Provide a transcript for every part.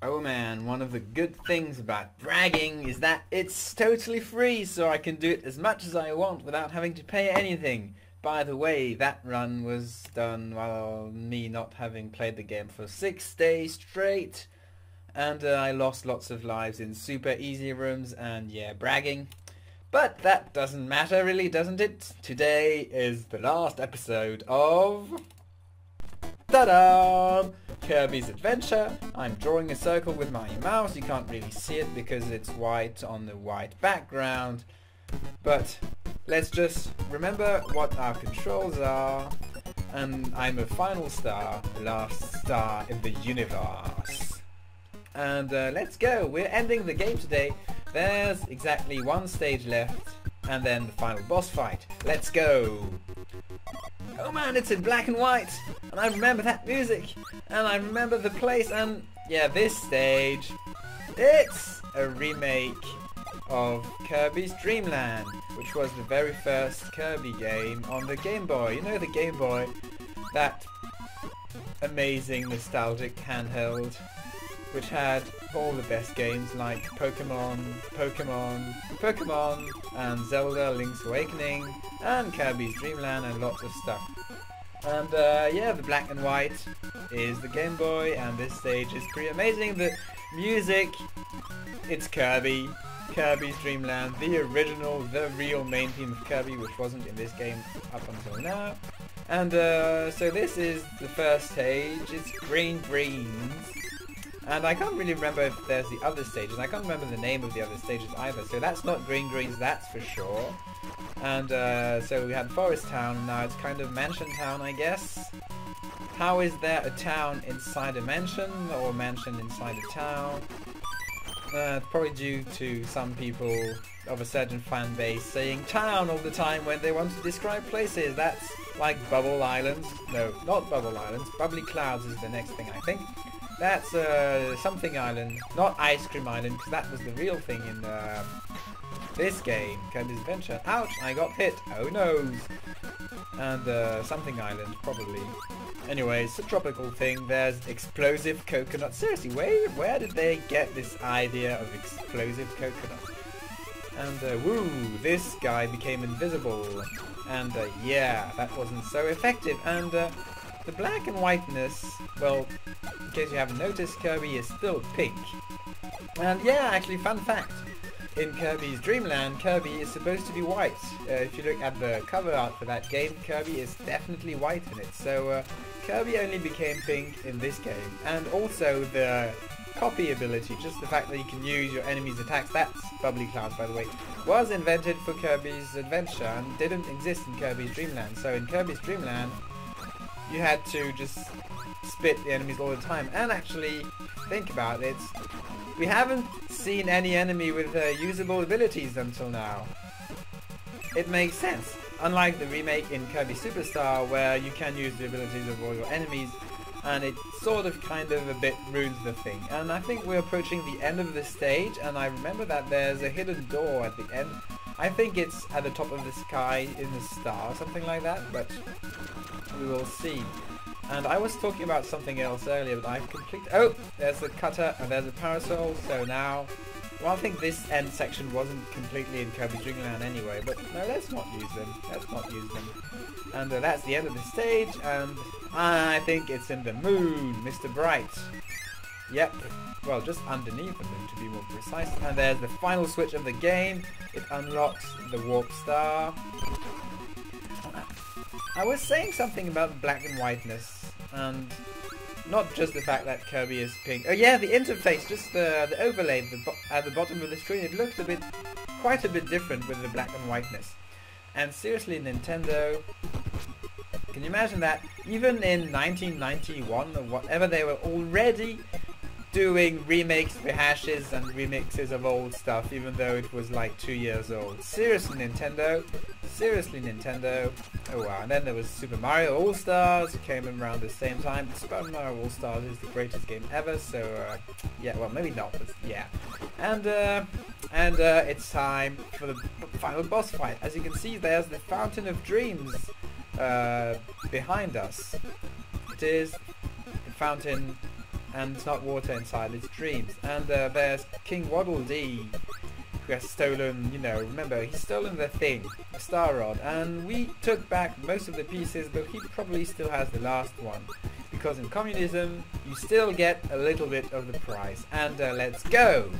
Oh man, one of the good things about bragging is that it's totally free, so I can do it as much as I want without having to pay anything. By the way, that run was done while me not having played the game for 6 days straight, and I lost lots of lives in super easy rooms and yeah, bragging. But that doesn't matter really, doesn't it? Today is the last episode of... Ta-da! Kirby's Adventure. I'm drawing a circle with my mouse. You can't really see it because it's white on the white background. But let's just remember what our controls are. And I'm a final star, the last star in the universe. And let's go. We're ending the game today. There's exactly one stage left. And then the final boss fight. Let's go. Oh man, it's in black and white, and I remember that music, and I remember the place, and yeah, this stage, it's a remake of Kirby's Dream Land, which was the very first Kirby game on the Game Boy. You know, the Game Boy, that amazing nostalgic handheld, which had all the best games like Pokemon, and Zelda Link's Awakening, and Kirby's Dream Land, and lots of stuff. And yeah, the black and white is the Game Boy, and this stage is pretty amazing. The music, it's Kirby's Dream Land, the original, the real main theme of Kirby, which wasn't in this game up until now. And so this is the first stage, it's Green Greens. And I can't really remember if there's the other stages. I can't remember the name of the other stages either. So that's not Green Greens, that's for sure. And so we had Forest Town, and now it's kind of Mansion Town, I guess. How is there a town inside a mansion, or a mansion inside a town? Probably due to some people of a certain fan base saying town all the time when they want to describe places. That's like Bubble Islands. No, not Bubble Islands. Bubbly Clouds is the next thing, I think. That's something island, not Ice Cream Island, because that was the real thing in this game, Kirby's Adventure. Ouch, I got hit. Oh no. And something island, probably. Anyway, it's a tropical thing. There's explosive coconut. Seriously, where did they get this idea of explosive coconut? And woo, this guy became invisible. And yeah, that wasn't so effective. And the black and whiteness, well, in case you haven't noticed, Kirby is still pink. And yeah, actually, fun fact, in Kirby's Dream Land, Kirby is supposed to be white. If you look at the cover art for that game, Kirby is definitely white in it. So Kirby only became pink in this game. And also the copy ability, just the fact that you can use your enemy's attacks, that's Bubbly Clouds by the way, was invented for Kirby's Adventure and didn't exist in Kirby's Dream Land. So in Kirby's Dream Land, you had to just spit the enemies all the time. And actually, think about it, we haven't seen any enemy with usable abilities until now. It makes sense. Unlike the remake in Kirby Superstar, where you can use the abilities of all your enemies, and it sort of kind of a bit ruins the thing. And I think we're approaching the end of the stage, and I remember that there's a hidden door at the end. I think it's at the top of the sky in the star, something like that, but we will see. And I was talking about something else earlier, but I've completely... Oh! There's a cutter and there's a parasol, so now... Well, I think this end section wasn't completely in Kirby's Dream Land anyway, but no, let's not use them. Let's not use them. And that's the end of the stage, and I think it's in the moon, Mr. Bright. Yep. Well, just underneath the moon to be more precise. And there's the final switch of the game. It unlocks the warp star. I was saying something about black and whiteness, and not just the fact that Kirby is pink. Oh yeah, the interface, just the overlay at the bottom of the screen, it looked quite a bit different with the black and whiteness. And seriously, Nintendo, can you imagine that? Even in 1991 or whatever, they were already doing remakes, rehashes, and remixes of old stuff, even though it was like 2 years old. Seriously, Nintendo. Seriously, Nintendo. Oh wow, and then there was Super Mario All-Stars, it came around the same time. Super Mario All-Stars is the greatest game ever, so yeah, well, maybe not, but yeah. And it's time for the final boss fight. As you can see, there's the Fountain of Dreams behind us. It is the fountain and it's not water inside, it's dreams. And there's King Waddle Dee, who has stolen, you know, remember, he's stolen the thing, the Star Rod, and we took back most of the pieces, but he probably still has the last one. Because in communism, you still get a little bit of the prize. And let's go!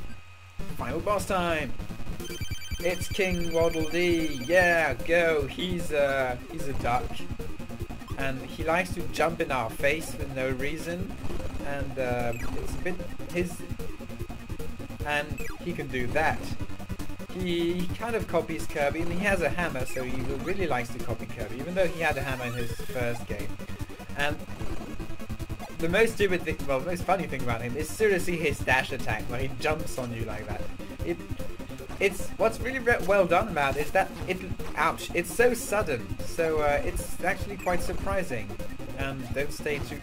Final boss time! It's King Waddle Dee, yeah, go! He's a duck. And he likes to jump in our face for no reason. And it's a bit his... And he can do that. He kind of copies Kirby, and he has a hammer, so he really likes to copy Kirby, even though he had a hammer in his first game. And the most stupid thing, well, the most funny thing about him is seriously his dash attack, where he jumps on you like that. It's what's really well done about it is that ouch, it's so sudden, so it's actually quite surprising. And don't stay too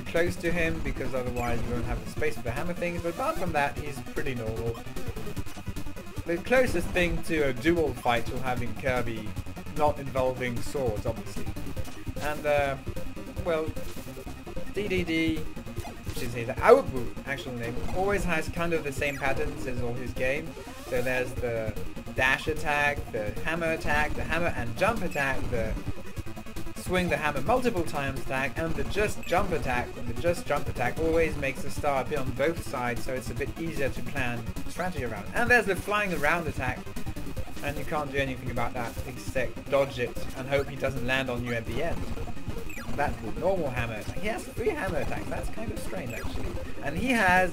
close to him, because otherwise you won't have the space for the hammer things, but apart from that, he's pretty normal. The closest thing to a dual fight you'll have in Kirby, not involving swords, obviously. And, well, DDD, which is his actual name, always has kind of the same patterns as all his games. So there's the dash attack, the hammer and jump attack, the swing the hammer multiple times attack, and the just jump attack. And the just jump attack always makes the star appear on both sides, so it's a bit easier to plan strategy around. And there's the flying around attack, and you can't do anything about that except dodge it and hope he doesn't land on you at the end. That's the normal hammer attack. He has 3 hammer attacks, that's kind of strange actually. And he has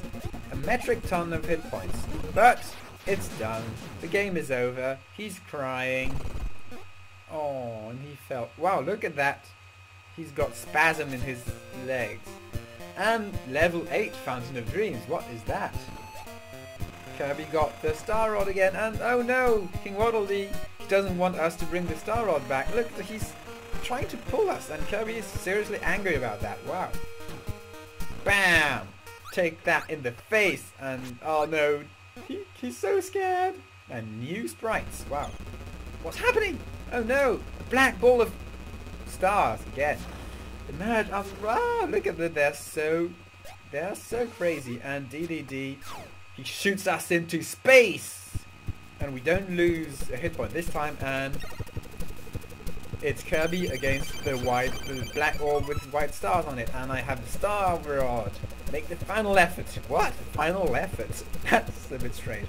a metric ton of hit points. But it's done. The game is over. He's crying. Oh, and he fell. Wow, look at that. He's got spasm in his legs. And level 8 Fountain of Dreams. What is that? Kirby got the Star Rod again, and oh no, King Waddle Dee, he doesn't want us to bring the Star Rod back. Look, he's trying to pull us, and Kirby is seriously angry about that. Wow. Bam! Take that in the face, and oh no, he's so scared. And new sprites. Wow. What's happening? Oh no, a black ball of stars again. Emerge after. Wow, look at that. They're so crazy. And DDD, he shoots us into space, and we don't lose a hit point this time. And it's Kirby against the black orb with white stars on it, and I have the Star Rod. Make the final effort. What? Final effort? That's a bit strange.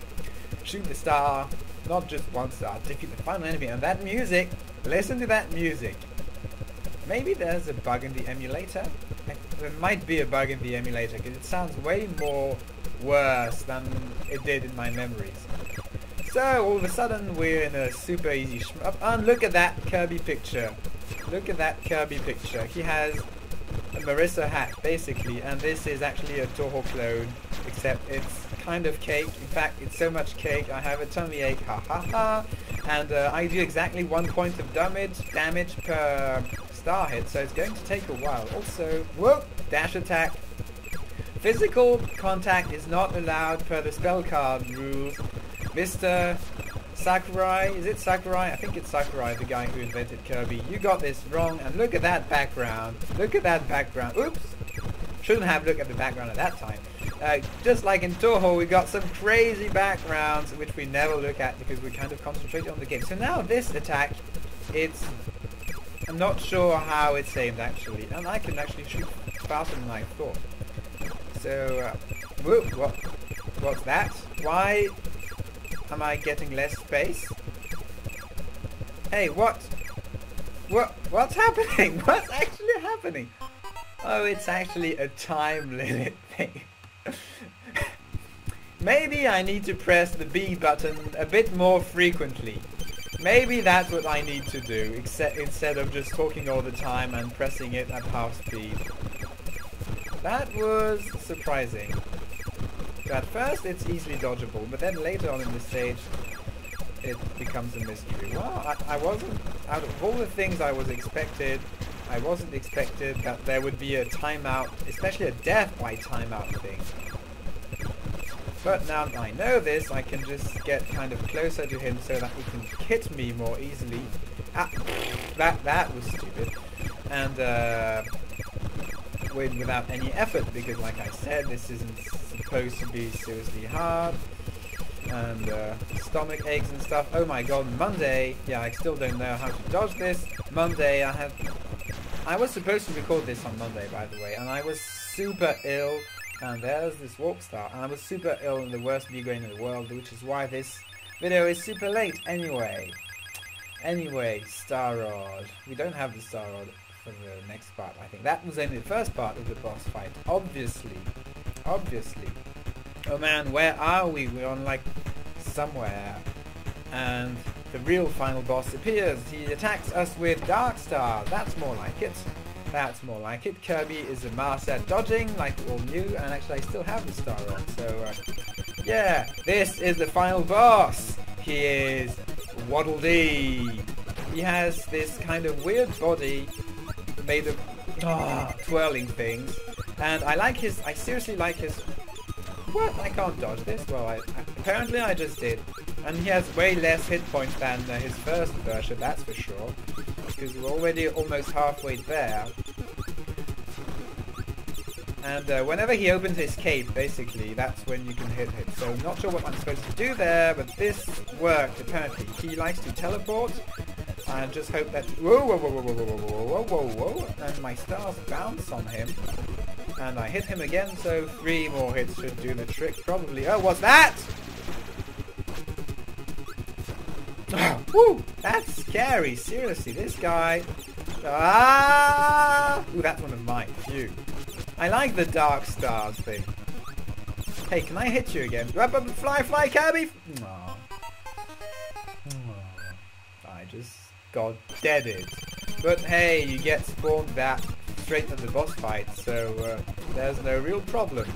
Shoot the star, not just one star. Defeat the final enemy, and that music. Listen to that music. Maybe there's a bug in the emulator. There might be a bug in the emulator because it sounds way more worse than it did in my memories. So all of a sudden we're in a super easy shmup, and look at that Kirby picture. Look at that Kirby picture. He has a Marissa hat basically, and this is actually a Toho clone, except it's kind of cake. In fact, it's so much cake I have a tummy ache, ha ha ha. And I do exactly 1 point of damage per star hit, so it's going to take a while. Also, whoop, dash attack. Physical contact is not allowed per the spell card rules. Mr. Sakurai, is it Sakurai? I think it's Sakurai, the guy who invented Kirby. You got this wrong, and look at that background. Look at that background. Oops! Shouldn't have looked at the background at that time. Just like in Toho, we got some crazy backgrounds which we never look at because we kind of concentrate on the game. So now this attack, I'm not sure how it's aimed actually, and I can actually shoot faster than I thought. So, whoop, what's that? Why am I getting less space? Hey, what's happening? What's actually happening? Oh, it's actually a time limit thing. Maybe I need to press the B button a bit more frequently. Maybe that's what I need to do, instead of just talking all the time and pressing it at half speed. That was surprising. So at first it's easily dodgeable, but then later on in the stage it becomes a mystery. Well, I wasn't, out of all the things I wasn't expected that there would be a timeout, especially a death by timeout thing. But now that I know this, I can just get kind of closer to him so that he can hit me more easily. Ah, that was stupid. And win without any effort, because like I said, this isn't supposed to be seriously hard. And stomach aches and stuff. Oh my god, Monday. Yeah, I still don't know how to dodge this. Monday, I was supposed to record this on Monday, by the way, and I was super ill. And there's this warp star. And I was super ill in the worst migraine in the world, which is why this video is super late. Anyway, Star Rod. We don't have the Star Rod for the next part, I think. That was only the first part of the boss fight. Obviously. Oh man, where are we? We're on like somewhere. And the real final boss appears. He attacks us with Dark Star. That's more like it. Kirby is a master at dodging, like we all knew, and actually I still have the Star Rod. So, yeah, this is the final boss. He is Waddle Dee. He has this kind of weird body made of twirling things, and I seriously like his... What? I can't dodge this? Well, apparently I just did. And he has way less hit points than his first version, that's for sure. Because we're already almost halfway there. And whenever he opens his cape, basically, that's when you can hit him. So not sure what I'm supposed to do there, but this worked apparently. He likes to teleport. I just hope that... Whoa. And my stars bounce on him. And I hit him again, so 3 more hits should do the trick, probably. Oh, what's that? Woo! That's scary, seriously, this guy... Ooh, that's one of mine, phew. I like the Dark Stars thing. Hey, can I hit you again? Fly, Kirby! I just got deaded. But hey, you get spawned back straight at the boss fight, so there's no real problem.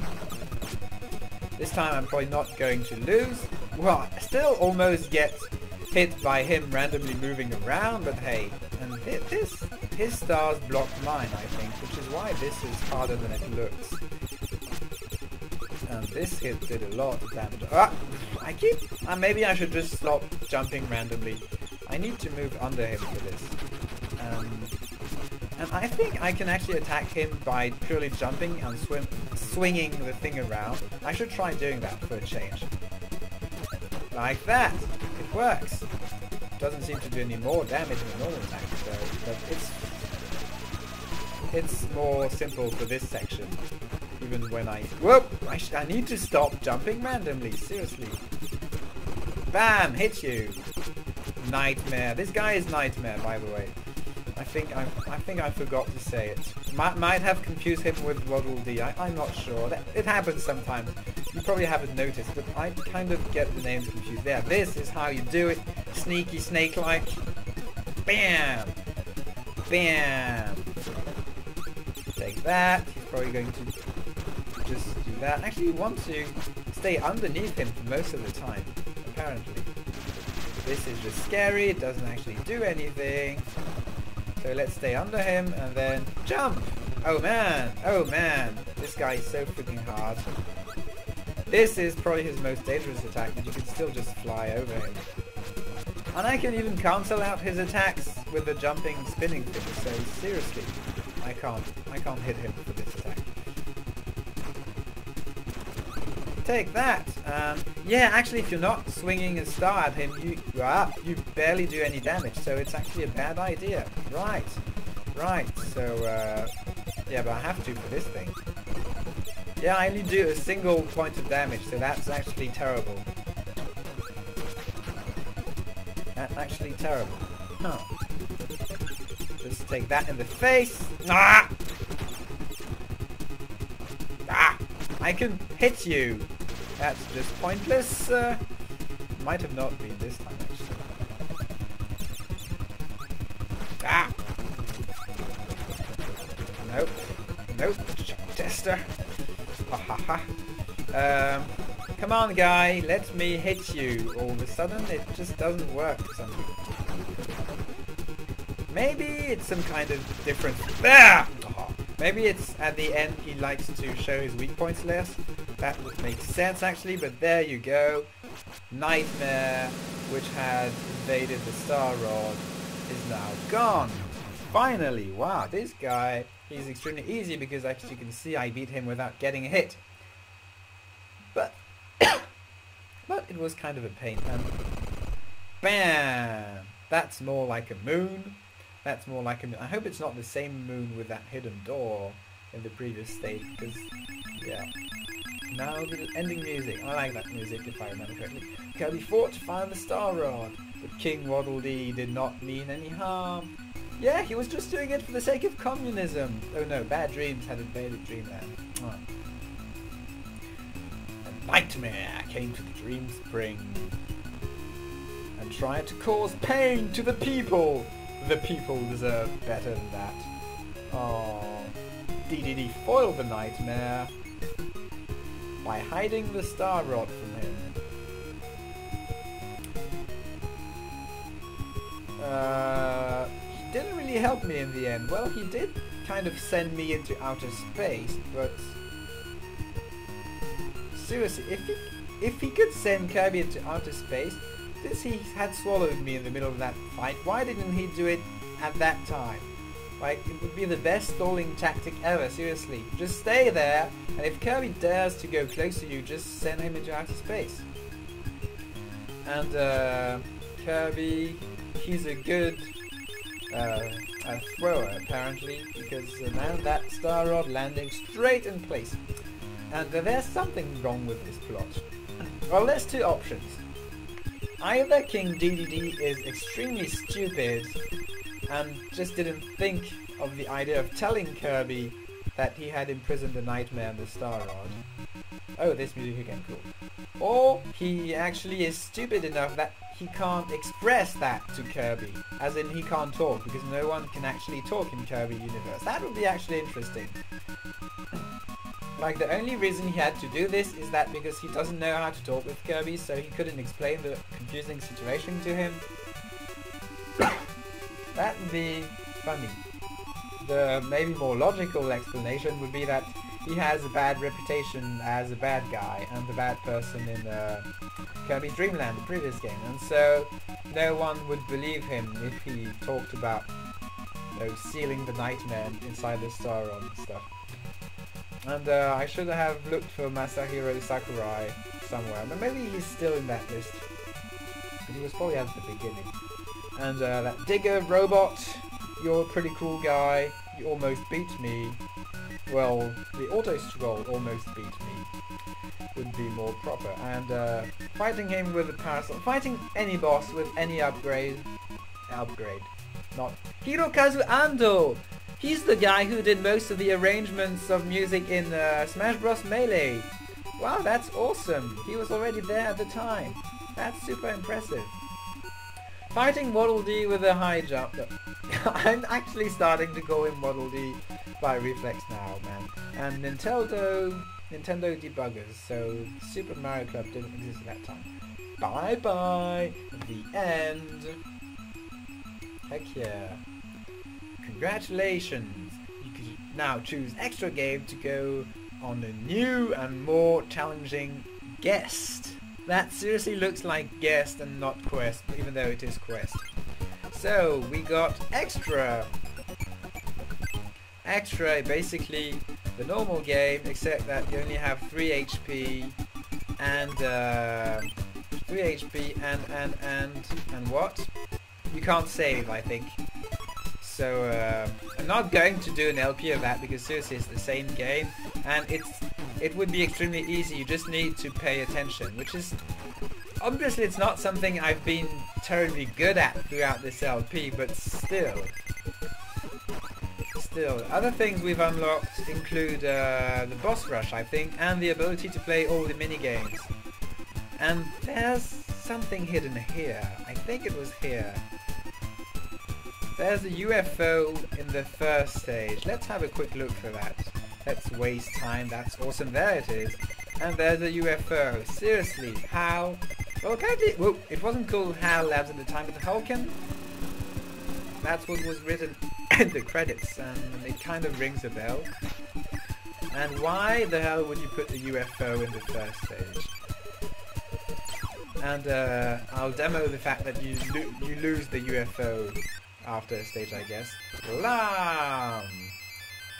This time I'm probably not going to lose. Well, I still almost get hit by him randomly moving around, but hey, and his stars blocked mine, I think, which is why this is harder than it looks. And this hit did a lot of damage. Maybe I should just stop jumping randomly. I need to move under him for this. And I think I can actually attack him by purely jumping and swinging the thing around. I should try doing that for a change. Like that! It works! Doesn't seem to do any more damage than a normal attack, but it's more simple for this section. Even when whoop! I need to stop jumping randomly, seriously. Bam! Hit you! Nightmare. This guy is Nightmare, by the way. I think I forgot to say it. Might have confused him with Waddle Dee. I'm not sure. It happens sometimes. You probably haven't noticed, but I kind of get the names confused. There, this is how you do it. Sneaky snake-like. Bam! Bam! Take that. He's probably going to just do that. Actually, you want to stay underneath him for most of the time, apparently. This is just scary. It doesn't actually do anything. So let's stay under him and then jump! Oh man! This guy is so freaking hard. This is probably his most dangerous attack, but you can still just fly over him. And I can even cancel out his attacks with the jumping, spinning thing, so seriously, I can't hit him for this attack. Take that! Yeah, actually, if you're not swinging a star at him, you barely do any damage, so it's actually a bad idea. Right. So, yeah, but I have to for this thing. Yeah, I only do a single point of damage, so that's actually terrible. That's actually terrible. Huh. Just take that in the face. Ah! I can hit you. That's just pointless. Might have not been this time, actually. Nope. Tester. Come on, guy. Let me hit you. All of a sudden, it just doesn't work for some reason. Maybe it's some kind of different... Maybe it's at the end he likes to show his weak points less. That would make sense actually, but there you go. Nightmare, which had invaded the Star Rod, is now gone. Finally, wow, this guy, he's extremely easy because, as you can see, I beat him without getting a hit. But but it was kind of a pain. And bam! That's more like a moon. That's more like a moon. I hope it's not the same moon with that hidden door in the previous stage, because, yeah. Now the ending music. I like that music, if I remember correctly. Kirby fought to find the Star Rod, but King Waddle Dee did not mean any harm. Yeah, he was just doing it for the sake of communism. Oh no, Bad Dreams had invaded Dreamland. Oh. A nightmare came to the Dream Spring and tried to cause pain to the people. The people deserve better than that. Oh, DDD foiled the nightmare by hiding the Star Rod from him. He didn't really help me in the end. Well, he did kind of send me into outer space, but seriously, if he could send Kirby into outer space, since he had swallowed me in the middle of that fight, why didn't he do it at that time? Like, it would be the best stalling tactic ever, seriously. Just stay there, and if Kirby dares to go close to you, just send him into outer space. And Kirby, he's a good thrower, apparently, because now that Star Rod landing straight in place. And there's something wrong with this plot. Well, there's two options. Either King DDD is extremely stupid and just didn't think of the idea of telling Kirby that he had imprisoned the Nightmare and the Star Rod. Oh, this music again, cool. Or he actually is stupid enough that he can't express that to Kirby. As in, he can't talk, because no one can actually talk in Kirby Universe. That would be actually interesting. Like, the only reason he had to do this is that because he doesn't know how to talk with Kirby, so he couldn't explain the confusing situation to him. That would be funny. The maybe more logical explanation would be that he has a bad reputation as a bad guy and the bad person in Kirby Dreamland, the previous game, and so no one would believe him if he talked about, you know, sealing the Nightmare inside the Star Rod and stuff. And I should have looked for Masahiro Sakurai somewhere, but maybe he's still in that list. But he was probably at the beginning. And that Digger robot, you're a pretty cool guy. You almost beat me. Well, the auto scroll almost beat me. Would be more proper. And fighting him with a parasol, fighting any boss with any upgrade. Not Hirokazu Ando. He's the guy who did most of the arrangements of music in Smash Bros. Melee. Wow, that's awesome. He was already there at the time. That's super impressive. Fighting Waddle Dee with a high jump. I'm actually starting to call him Waddle Dee by reflex now, man. And Nintendo debuggers, so Super Mario Club didn't exist at that time. Bye bye. The end. Heck yeah. Congratulations! You can now choose extra game to go on a new and more challenging guest. That seriously looks like guest and not quest, even though it is quest. So we got extra. Extra, basically the normal game, except that you only have 3 HP and 3 HP and what? You can't save, I think. So I'm not going to do an LP of that because seriously it's the same game and it would be extremely easy. You just need to pay attention, which is obviously it's not something I've been terribly good at throughout this LP, but still. Other things we've unlocked include the boss rush, I think, and the ability to play all the mini-games. And there's something hidden here. I think it was here. There's a UFO in the first stage. Let's have a quick look for that. Let's waste time. That's awesome. There it is. And there's a UFO. Seriously, how? Well, apparently, whoa, it wasn't called HAL Labs at the time, but the Hulken. That's what was written in the credits, and it kind of rings a bell. And why the hell would you put the UFO in the first stage? And I'll demo the fact that you lose the UFO after a stage, I guess. Blam!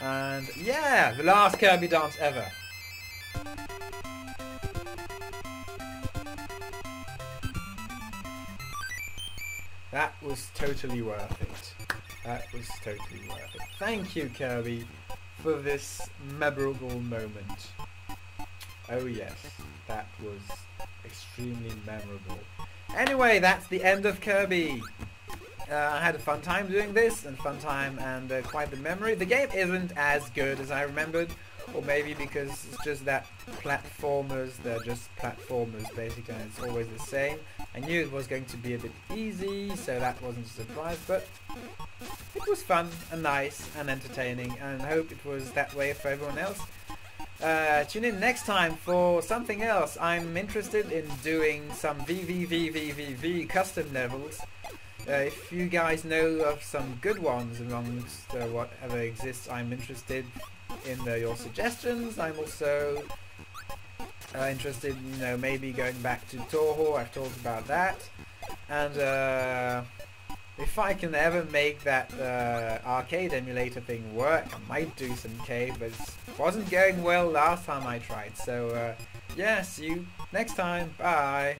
And yeah, the last Kirby dance ever. That was totally worth it. That was totally worth it. Thank you, Kirby, for this memorable moment. Oh yes, that was extremely memorable. Anyway, that's the end of Kirby. I had a fun time doing this, and quite the memory. The game isn't as good as I remembered, or maybe because it's just that platformers, they're just platformers basically, and it's always the same. I knew it was going to be a bit easy, so that wasn't a surprise, but it was fun and nice and entertaining, and I hope it was that way for everyone else. Tune in next time for something else. I'm interested in doing some VVVVVV custom levels. If you guys know of some good ones amongst whatever exists, I'm interested in your suggestions. I'm also interested in maybe going back to Toho. I've talked about that. And if I can ever make that arcade emulator thing work, I might do some cave, but it wasn't going well last time I tried. So yeah, see you next time. Bye.